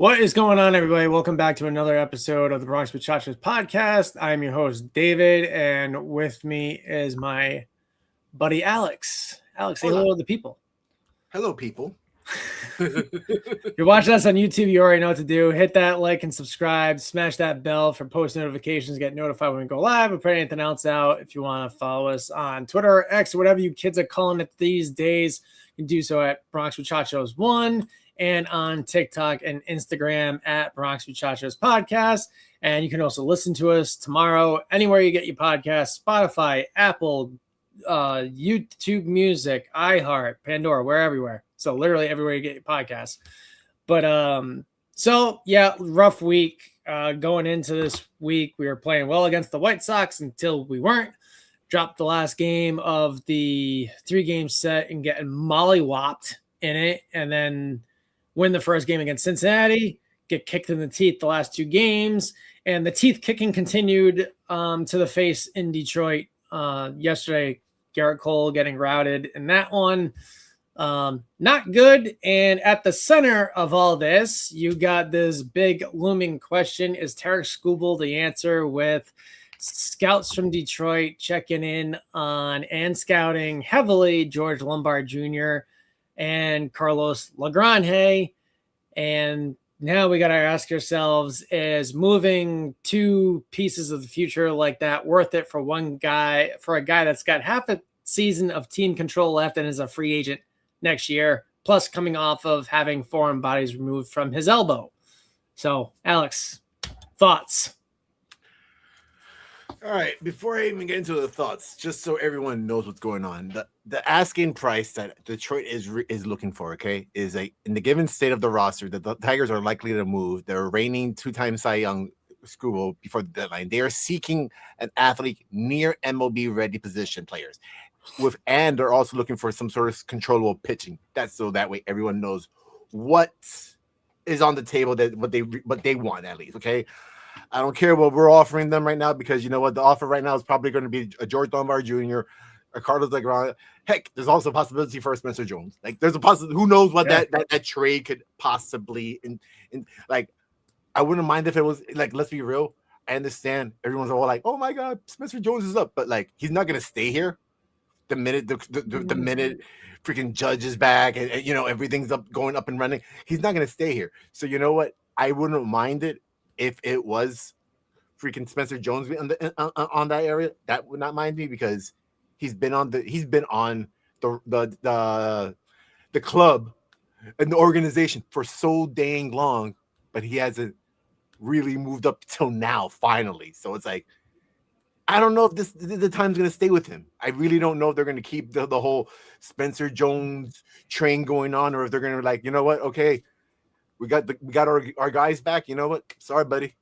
What is going on, everybody? Welcome back to another episode of the Bronx Muchachos podcast. I'm your host, David, and with me is my buddy, Alex. Alex, say Hola. hello to the people. Hello, people. If you're watching us on YouTube, you already know what to do. Hit that like and subscribe. Smash that bell for post notifications. Get notified when we go live. We put anything else out. If you want to follow us on Twitter or X or whatever you kids are calling it these days, you can do so at Bronx Muchachos 1 and on TikTok and Instagram at Bronx Muchachos Podcast. And you can also listen to us tomorrow anywhere you get your podcasts: Spotify, Apple, YouTube Music, iHeart, Pandora. We're everywhere. So literally everywhere you get your podcasts. But so yeah, rough week. Going into this week, we were playing well against the White Sox until we weren't. Dropped the last game of the 3-game set and getting mollywopped in it, and then win the first game against Cincinnati, get kicked in the teeth the last 2 games, and the teeth kicking continued to the face in Detroit yesterday. Garrett Cole getting routed in that one. Not good. And at the center of all this, you got this big looming question: is Tarik Skubal the answer? With scouts from Detroit checking in on and scouting heavily George Lombard Jr. and Carlos LaGrange. And now we got to ask ourselves, is moving 2 pieces of the future like that worth it for one guy, for a guy that's got half a season of team control left and is a free agent next year, plus coming off of having foreign bodies removed from his elbow? So, Alex, thoughts? All right, before I even get into the thoughts, just so everyone knows what's going on, the asking price that Detroit is looking for, okay, is in the given state of the roster that the Tigers are likely to move. They're reigning 2-time Cy Young Skubal before the deadline. They are seeking an athlete near MLB ready position players, and they're also looking for some sort of controllable pitching. That's so that way everyone knows what is on the table, that what they want at least, okay. I don't care what we're offering them right now, because you know what, the offer right now is probably going to be a George Lombard Jr., a Carlos LaGrange. Heck, there's also a possibility for a Spencer Jones. Like, there's a possibility. Who knows what that trade could possibly in like. I wouldn't mind if it was like, let's be real. I understand everyone's all like, oh my God, Spencer Jones is up, but like, he's not going to stay here. The minute the minute freaking Judge is back and you know everything's going up and running, he's not going to stay here. So you know what, I wouldn't mind it if it was freaking Spencer Jones on that area. That would not mind me, because he's been on the club and the organization for so dang long, but he hasn't really moved up till now, finally. So it's like, I don't know if the time's going to stay with him. I really don't know if they're going to keep the whole Spencer Jones train going on, or if they're going to, like, you know what, okay, we got our guys back. You know what? Sorry, buddy.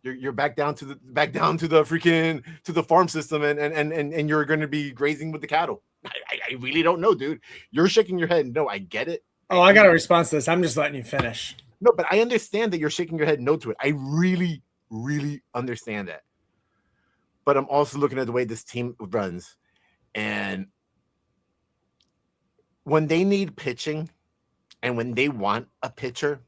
You're back down to the freaking to the farm system, and you're going to be grazing with the cattle. I really don't know, dude. You're shaking your head. No, I get it. Oh, I got a response to this. I'm just letting you finish. No, but I understand that you're shaking your head no to it. I really, really understand that. But I'm also looking at the way this team runs, and when they need pitching and when they want a pitcher,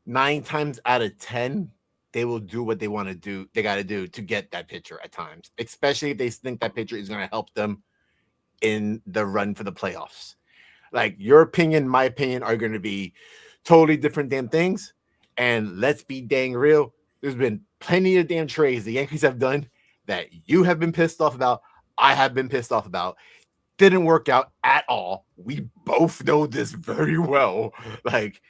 9 times out of 10, they will do what they want to do. They got to do to get that pitcher at times, especially if they think that pitcher is going to help them in the run for the playoffs. Like, your opinion, my opinion are going to be totally different damn things. And let's be dang real. There's been plenty of damn trades the Yankees have done that you have been pissed off about. I have been pissed off about. Didn't work out at all. We both know this very well. Like,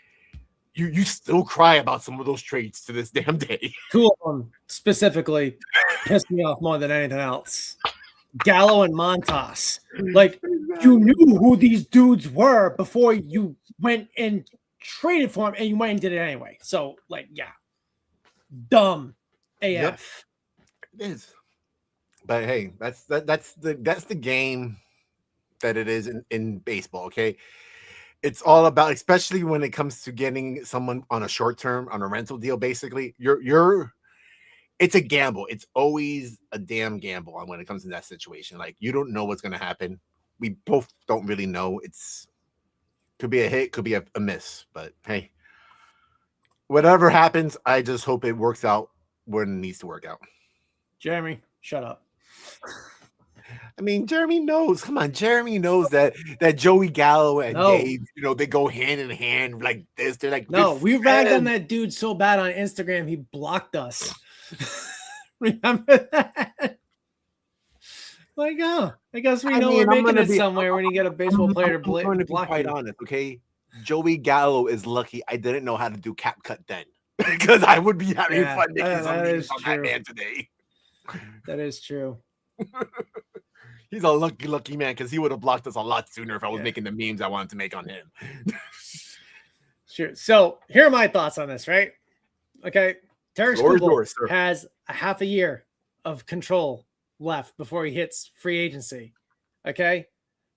you still cry about some of those trades to this damn day. 2 of them specifically pissed me off more than anything else. Gallo and Montas. Like, you knew who these dudes were before you went and traded for them, and you went and did it anyway. So, like, yeah. Dumb AF. Yep. It is. But hey, that's the game that it is in baseball, okay? It's all about, especially when it comes to getting someone on a short term, on a rental deal, basically, it's a gamble. It's always a damn gamble when it comes to that situation. Like, you don't know what's going to happen. We both don't really know. Could be a hit, could be a miss, but hey, whatever happens, I just hope it works out when it needs to work out. Jeremy, shut up. I mean, Jeremy knows. Come on, Jeremy knows that Joey Gallo and Dave, they go hand in hand like this. They're like, no, we ragged on that dude so bad on Instagram, he blocked us. Remember that? Like, oh, I guess we know we're making it somewhere when you get a baseball player to block you. Quite honest, okay? Joey Gallo is lucky I didn't know how to do cap cut then, because I would be having fun making some memes on that man today. That is true. He's a lucky man, because he would have blocked us a lot sooner if I was making the memes I wanted to make on him. Sure. So here are my thoughts on this, right? Okay. Tarik Skubal has a half a year of control left before he hits free agency. Okay.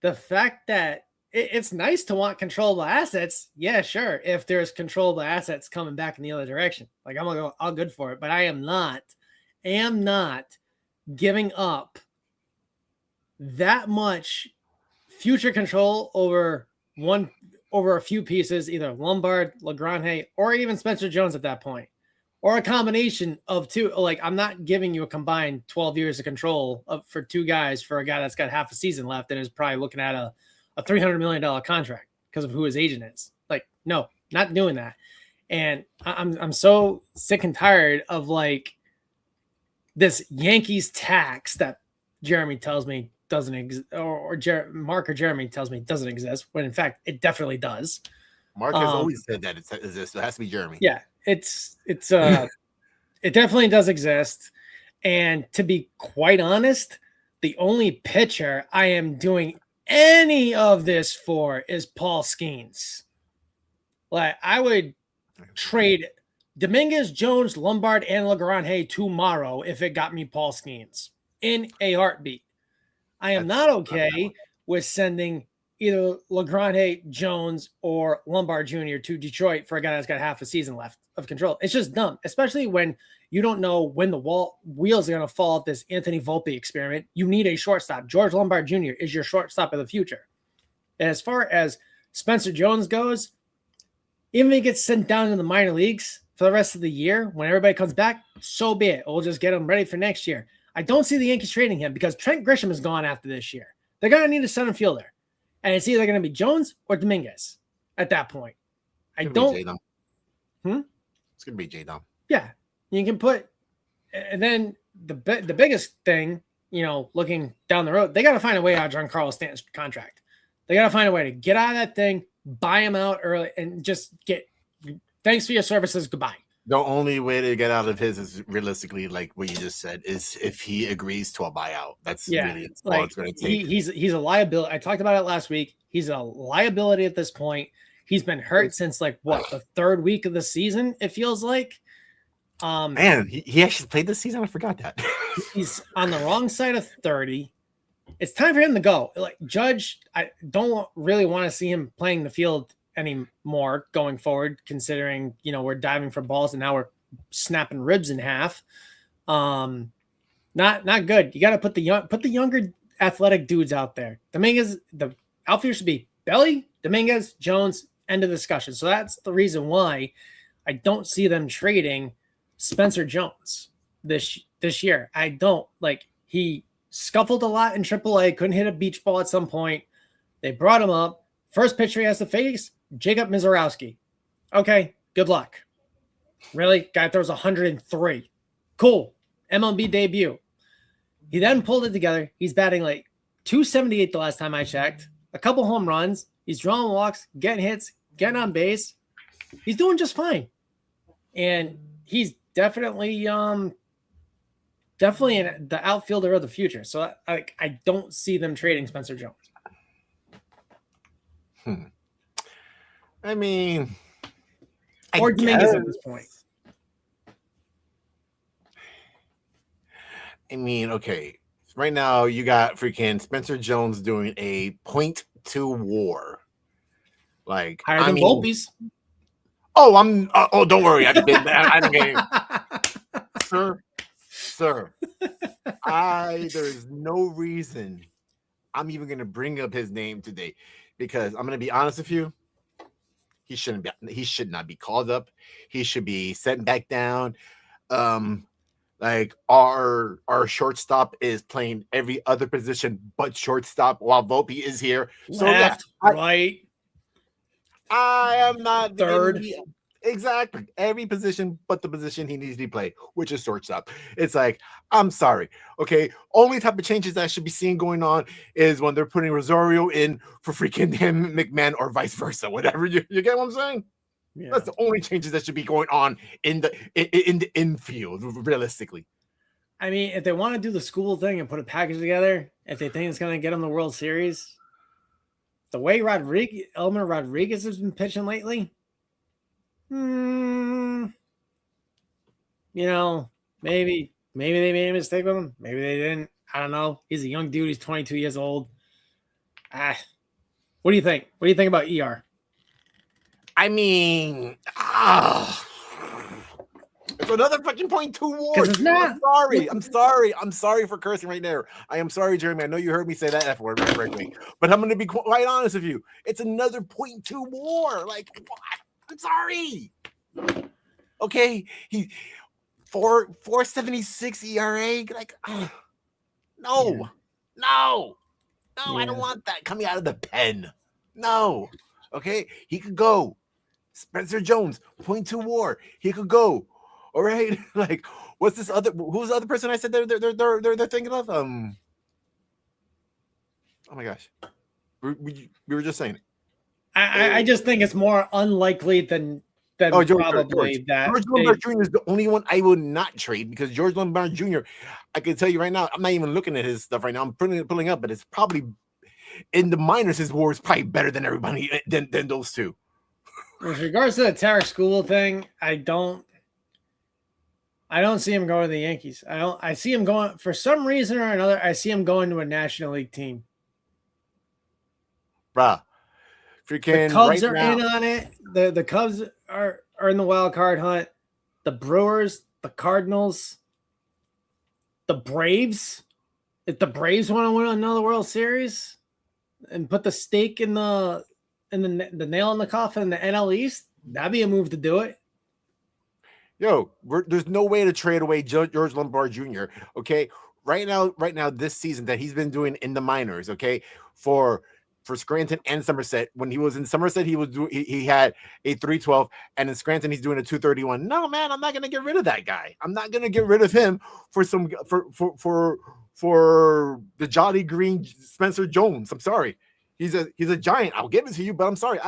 The fact that it's nice to want controllable assets. Yeah, sure. If there's controllable assets coming back in the other direction, like I'm gonna go all good for it, but I am not giving up that much future control over a few pieces, either Lombard, LaGrange, or even Spencer Jones at that point, or a combination of two. Like, I'm not giving you a combined 12 years of control for two guys for a guy that's got half a season left and is probably looking at a $300 million contract because of who his agent is. Like, no, not doing that. And I'm so sick and tired of like this Yankees tax that Jeremy tells me doesn't exist, or Mark or Jeremy tells me doesn't exist, when in fact it definitely does. Mark has always said that it exists. So it has to be Jeremy. Yeah, it definitely does exist. And to be quite honest, the only pitcher I am doing any of this for is Paul Skeens. Like, I would trade Dominguez, Jones, Lombard, and LaGrange tomorrow if it got me Paul Skeens in a heartbeat. I am not okay with sending either LaGrange, Jones, or Lombard Jr. to Detroit for a guy that's got half a season left of control. It's just dumb, especially when you don't know when the wheels are going to fall off this Anthony Volpe experiment. You need a shortstop. George Lombard Jr. is your shortstop of the future. And as far as Spencer Jones goes, even if he gets sent down to the minor leagues for the rest of the year, when everybody comes back, so be it. We'll just get him ready for next year. I don't see the Yankees trading him because Trent Grisham is gone after this year. They're going to need a center fielder. And it's either going to be Jones or Dominguez at that point. It's going to be J-Dom. Yeah. You can put – and then the biggest thing, looking down the road, they got to find a way out of Giancarlo Stanton's contract. They got to find a way to get out of that thing, buy him out early, and just get – thanks for your services, goodbye. The only way to get out of his is realistically, like what you just said, is if he agrees to a buyout. That's really all it's going to take. He's a liability. I talked about it last week. He's a liability at this point. He's been hurt since the third week of the season, it feels like. Man, he actually played this season. I forgot that. He's on the wrong side of 30. It's time for him to go. Like, Judge, I don't really want to see him playing the field anymore going forward, considering we're diving for balls and now we're snapping ribs in half. Not good. You got to put the younger athletic dudes out there. Dominguez, the outfield should be Belly, Dominguez, Jones. End of discussion. So that's the reason why I don't see them trading Spencer Jones this year. I don't. Like, he scuffled a lot in AAA, couldn't hit a beach ball at some point. They brought him up. First pitcher he has to face, Jacob Mizorowski. Okay, good luck. Really? Guy throws 103. Cool. MLB debut. He then pulled it together. He's batting like 278 the last time I checked. A couple home runs. He's drawing walks, getting hits, getting on base. He's doing just fine. And he's definitely in the outfielder of the future. So I don't see them trading Spencer Jones. I mean, or Dominguez at this point. I mean, okay. Right now, you got freaking Spencer Jones doing a .2 WAR. Like, higher than Volpe's. Oh, don't worry. I don't get it. Sir. There is no reason I'm even going to bring up his name today, because I'm going to be honest with you. He shouldn't be. He should not be called up. He should be sent back down. Like our shortstop is playing every other position but shortstop while Volpe is here. So Left, right. I am not third. Exactly. Every position but the position he needs to play, which is shortstop. It's like, I'm sorry. Okay. Only type of changes that I should be seeing going on is when they're putting Rosario in for freaking him, McMahon, or vice versa. Whatever. You get what I'm saying? Yeah. That's the only changes that should be going on in the infield, realistically. I mean, if they want to do the school thing and put a package together, if they think it's going to get them the World Series, the way Elmer Rodriguez has been pitching lately, you know, maybe they made a mistake with him. Maybe they didn't. I don't know. He's a young dude. He's 22 years old. What do you think? What do you think about ER? I mean, it's another fucking 0.2 war. It's not. I'm sorry for cursing right there. I am sorry, Jeremy. I know you heard me say that F word correctly, but I'm going to be quite honest with you. It's another 0.2 war. Like, what? I'm sorry. Okay, he 4.76 ERA. Like, no. Yeah. I don't want that coming out of the pen. No. Okay, he could go. Spencer Jones, 0.2 WAR. He could go. All right. Like, what's this other? Who's the other person I said they're thinking of? Oh my gosh, we were just saying it. I just think it's more unlikely than George Lombard Jr. is the only one I will not trade, because George Lombard Jr. I can tell you right now, I'm not even looking at his stuff right now. I'm pulling up, but it's probably in the minors. His WAR is probably better than everybody than those two. With regards to the Tarik Skubal thing, I don't see him going to the Yankees. I see him going, for some reason or another, I see him going to a National League team. Bruh. Freaking the Cubs right are now. in on it. The Cubs are in the wild card hunt. The Brewers, the Cardinals, the Braves. If the Braves want to win another World Series and put the stake in the nail in the coffin in the NL East, that'd be a move to do it. Yo, there's no way to trade away George Lombard Jr. Okay, right now, this season that he's been doing in the minors. Okay, for Scranton and Somerset. When he was in Somerset, he had a 3.12, and in Scranton he's doing a 2.31. No, man, I'm not gonna get rid of that guy. I'm not gonna get rid of him for the Jolly Green Spencer Jones. I'm sorry. He's a giant. I'll give it to you, but I'm sorry.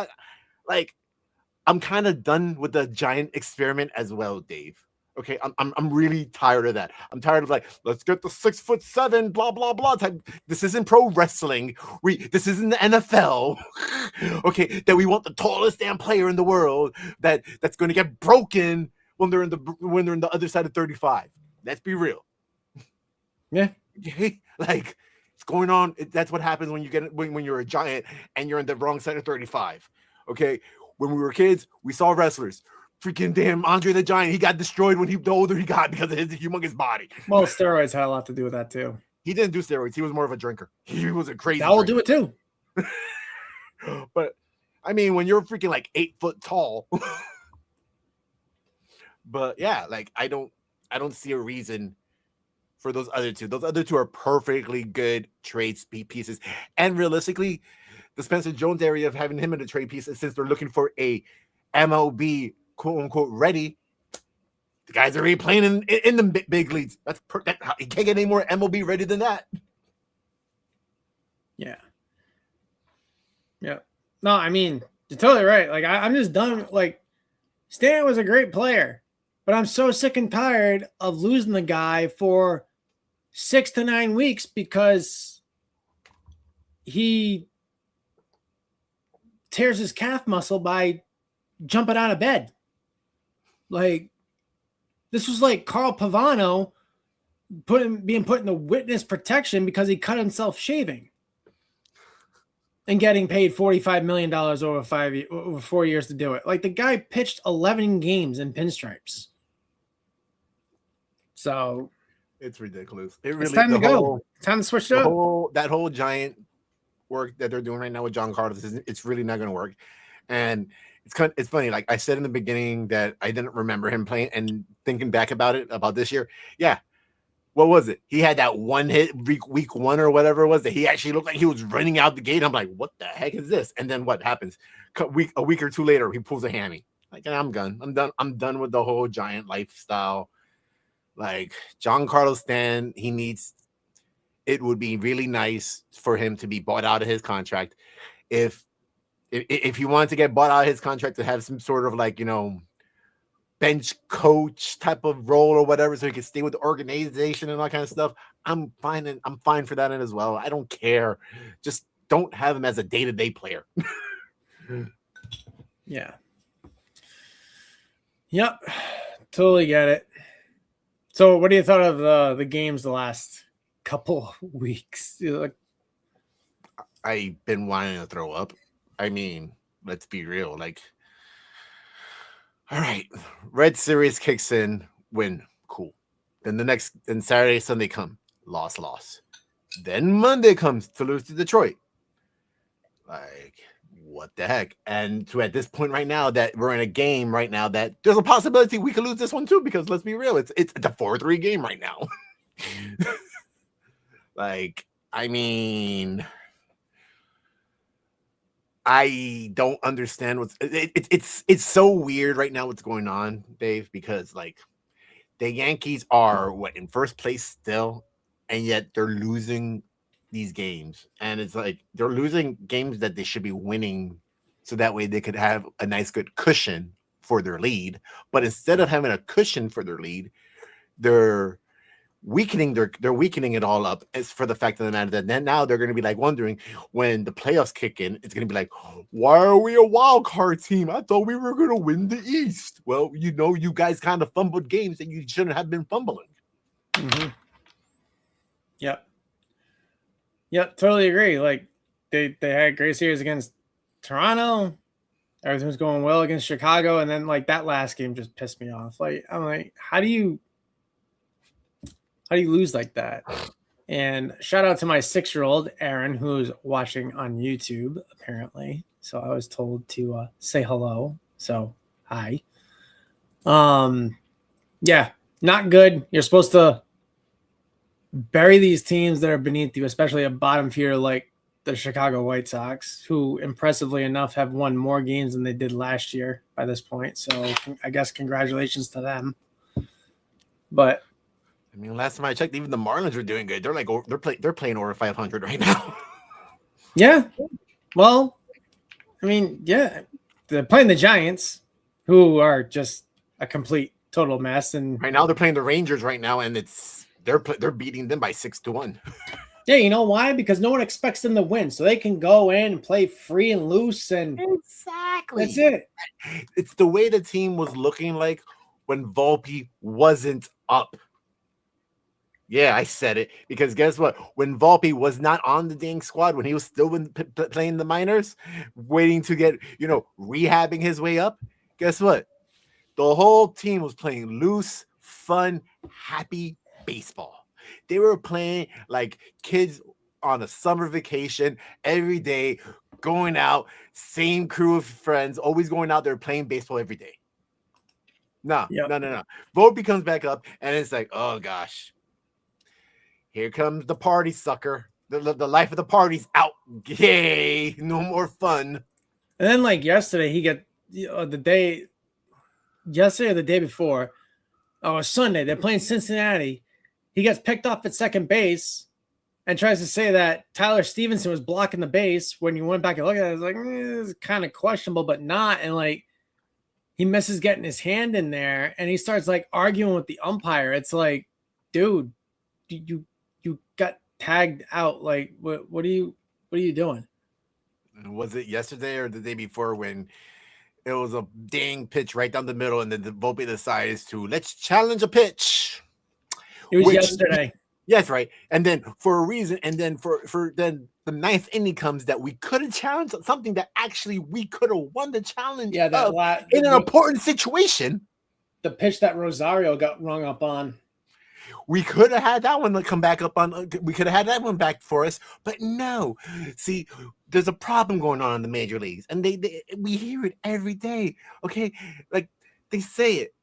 I'm kind of done with the giant experiment as well, Dave. Okay, I'm really tired of that. I'm tired of, like, let's get the 6'7", blah blah blah type. This isn't pro wrestling. This isn't the NFL. Okay, that we want the tallest damn player in the world that's going to get broken when they're in the other side of 35. Let's be real. Yeah. Okay, like, it's going on. That's what happens when you're a giant and you're in the wrong side of 35. Okay, when we were kids, we saw wrestlers. Freaking damn Andre the Giant, he got destroyed the older he got because of his humongous body. Well, steroids had a lot to do with that too. He didn't do steroids. He was more of a drinker. He was a crazy That will do it too. But I mean, when you're freaking like 8 foot tall. But yeah, like, I don't see a reason for those other two. Those other two are perfectly good trade pieces. And realistically, the Spencer Jones area of having him in a trade piece, since they're looking for a MLB quote unquote ready, the guys are already playing in the big leagues. That's you can't get any more MLB ready than that. Yeah. No, I mean, you're totally right. Like, I'm just done. Like, Stan was a great player, but I'm so sick and tired of losing the guy for 6 to 9 weeks because he tears his calf muscle by jumping out of bed. Like, this was like Carl Pavano being put into witness protection because he cut himself shaving and getting paid $45 million over 4 years to do it. Like, the guy pitched 11 games in pinstripes. So it's ridiculous. It really, it's time to go. It's time to switch up. That whole giant work that they're doing right now with John Carlos, it's really not going to work. And it's funny. Like I said in the beginning that I didn't remember him playing, and thinking back about this year. Yeah. What was it? He had that one hit week 1 or whatever it was that he actually looked like he was running out the gate. I'm like, what the heck is this? And then what happens? A week or two later, he pulls a hammy. Like, I'm done. I'm done with the whole Giant lifestyle. Like, Giancarlo Stan, it would be really nice for him to be bought out of his contract. If he wanted to get bought out of his contract to have some sort of like, bench coach type of role or whatever, so he can stay with the organization and all that kind of stuff, I'm fine for that as well. I don't care. Just don't have him as a day-to-day player. Yeah. Yep. Totally get it. So what do you thought of the games the last couple weeks? I've been wanting to throw up. I mean, let's be real. Like, all right, Red Series kicks in, win, cool. Then Saturday, Sunday come, loss. Then Monday comes to lose to Detroit. Like, what the heck? And to at this point right now that we're in a game right now that there's a possibility we could lose this one too, because let's be real, it's a 4-3 game right now. Like, I mean, I don't understand it's so weird right now what's going on, Dave, because like the Yankees are in first place still, and yet they're losing these games, and it's like they're losing games that they should be winning, so that way they could have a nice good cushion for their lead. But instead of having a cushion for their lead, they're weakening it all up. As for the fact of the matter that then now they're going to be like wondering when the playoffs kick in, it's going to be like, why are we a wild card team? I thought we were going to win the East. Well, you guys kind of fumbled games that you shouldn't have been fumbling. Mm-hmm. Yep, totally agree. Like they had a great series against Toronto. Everything was going well against Chicago, and then like that last game just pissed me off. Like I'm like, how do you lose like that? And shout out to my 6-year-old Aaron, who's watching on YouTube apparently. So I was told to say hello. So hi. Yeah, not good. You're supposed to bury these teams that are beneath you, especially a bottom feeder like the Chicago White Sox, who impressively enough have won more games than they did last year by this point. So I guess congratulations to them. But I mean, last time I checked, even the Marlins were doing good. They're like they're playing over 500 right now. Yeah. Well, I mean, yeah, they're playing the Giants, who are just a complete total mess. And right now they're playing the Rangers right now, and they're beating them by 6-1. Yeah, you know why? Because no one expects them to win, so they can go in and play free and loose, and exactly that's it. It's the way the team was looking like when Volpe wasn't up. Yeah, I said it, because guess what? When Volpe was not on the dang squad, when he was still playing the minors, waiting to get, rehabbing his way up, guess what? The whole team was playing loose, fun, happy baseball. They were playing like kids on a summer vacation every day, going out, same crew of friends, always going out there playing baseball every day. No. Volpe comes back up, and it's like, oh gosh. Here comes the party sucker. The life of the party's out. Yay! No more fun. And then, like yesterday, he got yesterday or the day before. Oh, Sunday. They're playing Cincinnati. He gets picked off at second base and tries to say that Tyler Stevenson was blocking the base. When you went back and looked at it, it's like it's kind of questionable, but not. And like he misses getting his hand in there, and he starts like arguing with the umpire. It's like, dude, you got tagged out. Like, what are you doing? Was it yesterday or the day before when it was a dang pitch right down the middle, and then the Volpe decides to let's challenge a pitch? It was yesterday. Yes, right. And then for a reason, and then for then the ninth inning comes that we could have challenged something that actually we could have won the challenge. Yeah, in an important situation. The pitch that Rosario got rung up on. We could have had that one to come back up on. We could have had that one back for us, but no. See, there's a problem going on in the major leagues, and we hear it every day. Okay, like they say it.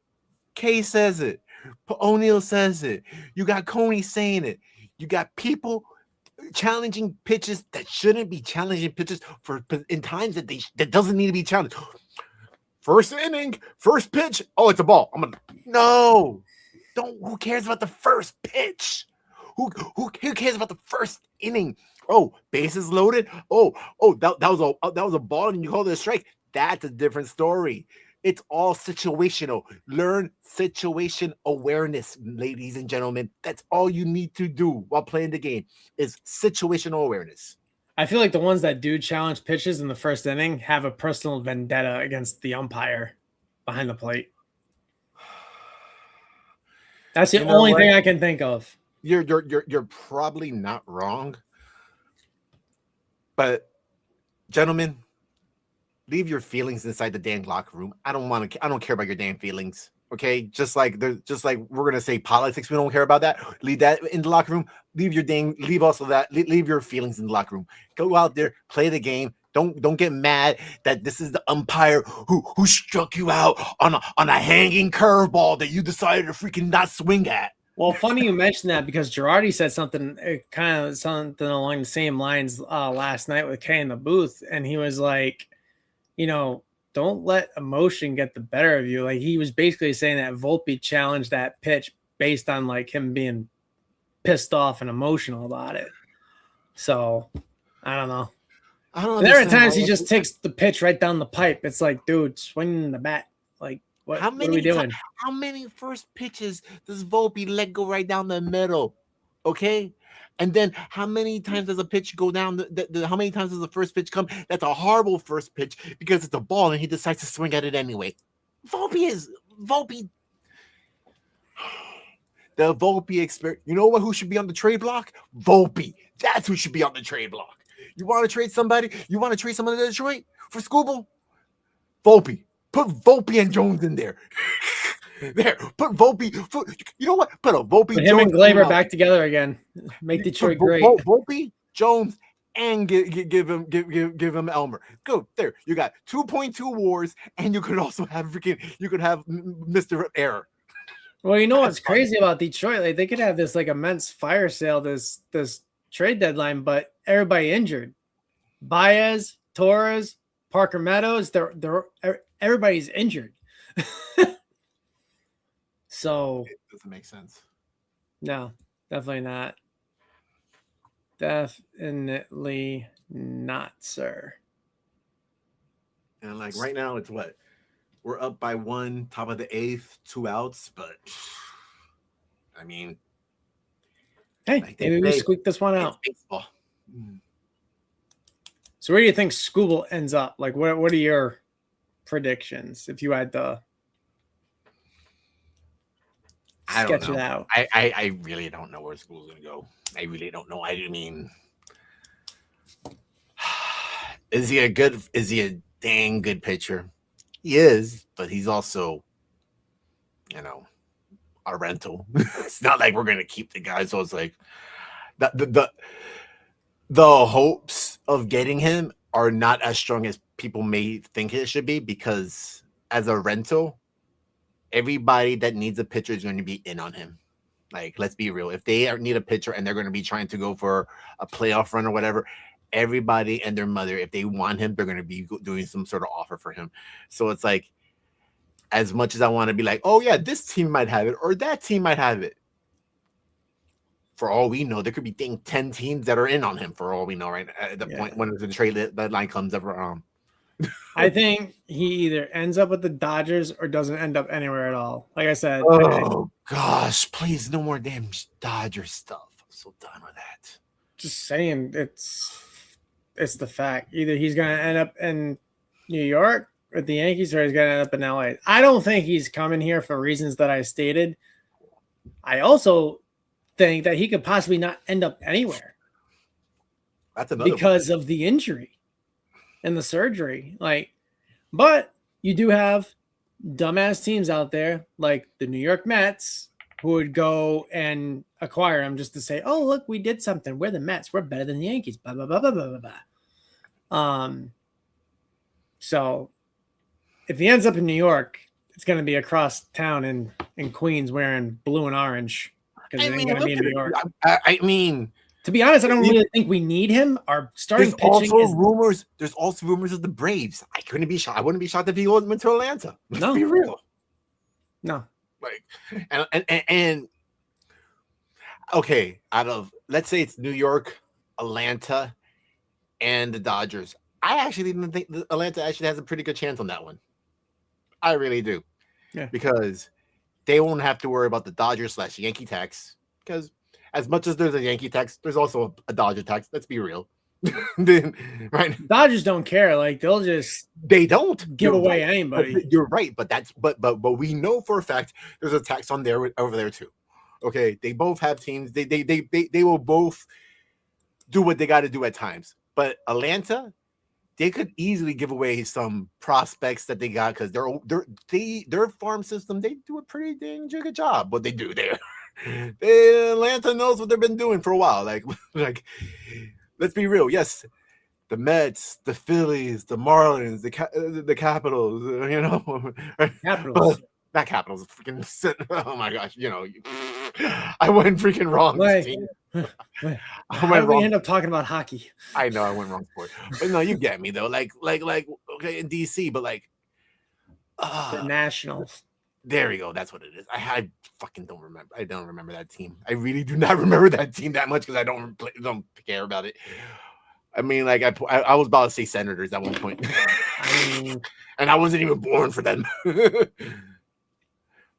Kay says it. O'Neill says it. You got Coney saying it. You got people challenging pitches that shouldn't be challenging pitches in times that doesn't need to be challenged. First inning, first pitch. Oh, it's a ball. No. Don't. Who cares about the first pitch? Who cares about the first inning? Oh, bases loaded. Oh, that was a ball and you called it a strike. That's a different story. It's all situational. Learn situation awareness, ladies and gentlemen. That's all you need to do while playing the game is situational awareness. I feel like the ones that do challenge pitches in the first inning have a personal vendetta against the umpire behind the plate. That's the only thing I can think of. You're probably not wrong. But gentlemen, leave your feelings inside the damn locker room. I don't care about your damn feelings. Okay, just like we're gonna say politics, we don't care about that. Leave that in the locker room. Leave your feelings in the locker room. Go out there, play the game. Don't get mad that this is the umpire who struck you out on a hanging curveball that you decided to freaking not swing at. Well, funny you mentioned that because Girardi said something along the same lines last night with Kay in the booth, and he was like, don't let emotion get the better of you. Like he was basically saying that Volpe challenged that pitch based on like him being pissed off and emotional about it. So I don't know. There are times he just takes the pitch right down the pipe. It's like, dude, swing the bat. Like, what are we doing? How many first pitches does Volpe let go right down the middle? Okay. And then how many times does a pitch go down? How many times does the first pitch come? That's a horrible first pitch because it's a ball and he decides to swing at it anyway. Volpe. The Volpe experience. You know what? Who should be on the trade block? Volpe. That's who should be on the trade block. You want to trade somebody? You want to trade someone to Detroit for Skubal? Volpe. Put Volpe and Jones in there. There, put Volpe. You know what? Put a Volpe. Put him and Glaber back together again. Make Detroit great. Volpe, Jones, and give him Elmer. Go there. You got 2.2 WARs, and you could also have Mr. Error. Well, you know what's crazy about Detroit? Like they could have this like immense fire sale this trade deadline, but everybody injured. Baez, Torres, Parker Meadows, everybody's injured. So it doesn't make sense. No, definitely not. Definitely not, sir. And like right now, it's what? We're up by 1, top of the 8th, 2 outs, but I mean, hey, maybe we squeak this one out. Baseball. So where do you think Skubal ends up? Like, what are your predictions if you had to sketch it out? I really don't know where Skubal's going to go. I really don't know. I mean, is he a dang good pitcher? He is, but he's also, a rental. It's not like we're going to keep the guy. So it's like the hopes of getting him are not as strong as people may think it should be, because as a rental, everybody that needs a pitcher is going to be in on him. Like, let's be real. If they need a pitcher and they're going to be trying to go for a playoff run or whatever, everybody and their mother, if they want him, they're going to be doing some sort of offer for him. So it's like, as much as I want to be like, oh yeah, this team might have it or that team might have it, for all we know, there could be 10 teams that are in on him for all we know right at the point when the trade deadline comes up. I think he either ends up with the Dodgers or doesn't end up anywhere at all. Like I said. Oh gosh, please, no more damn Dodger stuff. I'm so done with that. Just saying, it's the fact. Either he's going to end up in New York with the Yankees or he's going to end up in LA. I don't think he's coming here for reasons that I stated. I also think that he could possibly not end up anywhere. That's another because of the injury and the surgery. But you do have dumbass teams out there like the New York Mets who would go and acquire him just to say, "Oh, look, we did something. We're the Mets. We're better than the Yankees." Blah blah blah blah blah blah. So if he ends up in New York, it's going to be across town in Queens wearing blue and orange because it ain't going to be in New York. I mean, to be honest, I don't really think we need him. Our starting pitching is rumors. There's also rumors of the Braves. I couldn't be shocked. I wouldn't be shocked if he went to Atlanta. Let's be real. No. Like, and okay, out of, let's say it's New York, Atlanta, and the Dodgers. I actually didn't think Atlanta actually has a pretty good chance on that one. I really do. Yeah. Because they won't have to worry about the Dodgers / Yankee tax. Because as much as there's a Yankee tax, there's also a Dodger tax. Let's be real. Right? Dodgers don't care. Like they don't give away anybody. You're right, but we know for a fact there's a tax on there over there too. Okay, they both have teams. They will both do what they got to do at times. But Atlanta, they could easily give away some prospects that they got because their farm system, they do a pretty dang good job. What they do there, Atlanta knows what they've been doing for a while. Like let's be real. Yes, the Mets, the Phillies, the Marlins, the Capitals. You know, Capitals. Not Capitals. Freaking. Oh my gosh. You know, I went freaking wrong. How did we end up talking about hockey? I know I went wrong for it, but no, you get me though. Like okay in DC, but like the Nationals. There we go. That's what it is. I fucking don't remember. I don't remember that team. I really do not remember that team that much because I don't care about it. I mean, like I was about to say Senators at one point, and I wasn't even born for them.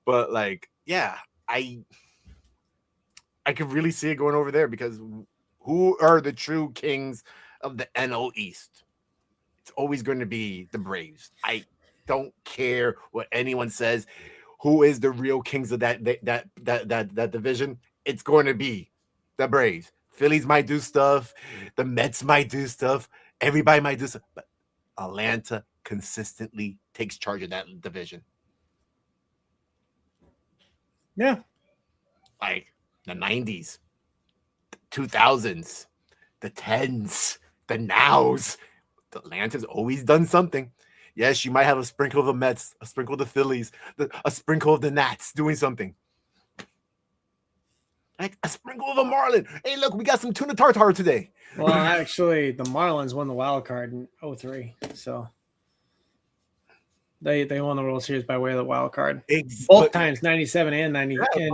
But like, yeah, I could really see it going over there because who are the true kings of the NL East? It's always going to be the Braves. I don't care what anyone says. Who is the real kings of that division? It's going to be the Braves. Phillies might do stuff. The Mets might do stuff. Everybody might do stuff. But Atlanta consistently takes charge of that division. Yeah. Like the 90s, the 2000s, the 10s, the nows. Atlanta's always done something. Yes, you might have a sprinkle of the Mets, a sprinkle of the Phillies, a sprinkle of the Nats doing something. Like a sprinkle of a Marlin. Hey, look, we got some tuna tartare today. Well, actually, the Marlins won the wild card in 2003, so they won the World Series by way of the wild card. Both times, 97 and 90. Yeah,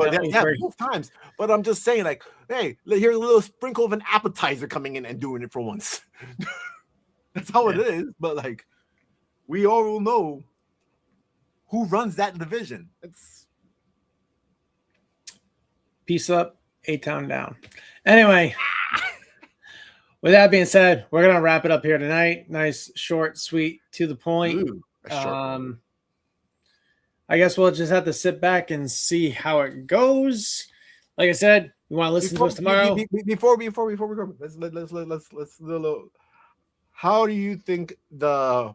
both times. But I'm just saying, like, hey, here's a little sprinkle of an appetizer coming in and doing it for once. That's how it is. But like, we all will know who runs that division. It's peace up, A-Town down. Anyway, with that being said, we're gonna wrap it up here tonight. Nice, short, sweet, to the point. Ooh, I guess we'll just have to sit back and see how it goes. Like I said, you want to listen to us tomorrow. Before we go, let's little. How do you think the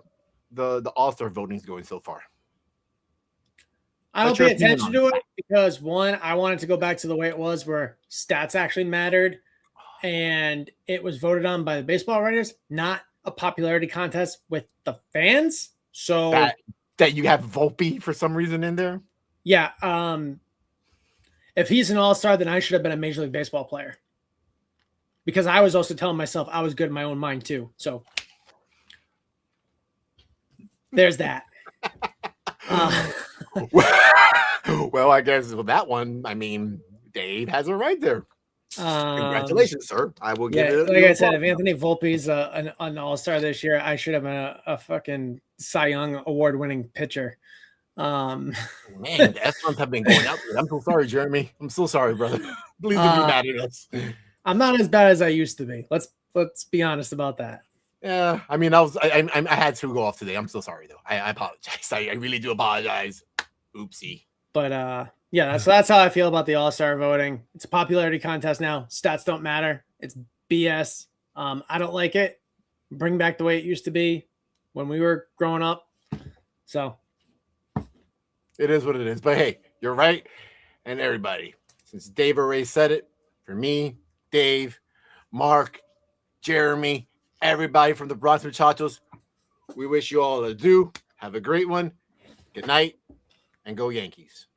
All-Star voting is going so far? I don't pay attention to it because one, I wanted to go back to the way it was where stats actually mattered, and it was voted on by the baseball writers, not a popularity contest with the fans. So that you have Volpe for some reason in there. Yeah. If he's an all-star, then I should have been a Major League Baseball player. Because I was also telling myself I was good in my own mind too. So there's that. Well, I guess with that one, I mean, Dave has it right there. Congratulations, sir. I will give it. Like I said, if Anthony Volpe's an all-star this year, I should have been a fucking Cy Young award-winning pitcher. Man, the S-ones have been going out there. I'm so sorry, Jeremy. I'm so sorry, brother. Please don't be mad at us. I'm not as bad as I used to be. Let's be honest about that. Yeah, I mean, I had to go off today. I'm so sorry though. I apologize. I really do apologize. Oopsie. But yeah, so that's how I feel about the All-Star voting. It's a popularity contest now. Stats don't matter. It's BS. I don't like it. Bring back the way it used to be when we were growing up. So it is what it is. But hey, you're right. and everybody. Since Dave already said it, for me, Dave, Mark, Jeremy, everybody from the Bronx Muchachos, we wish you all adieu. Have a great one. Good night, and go Yankees.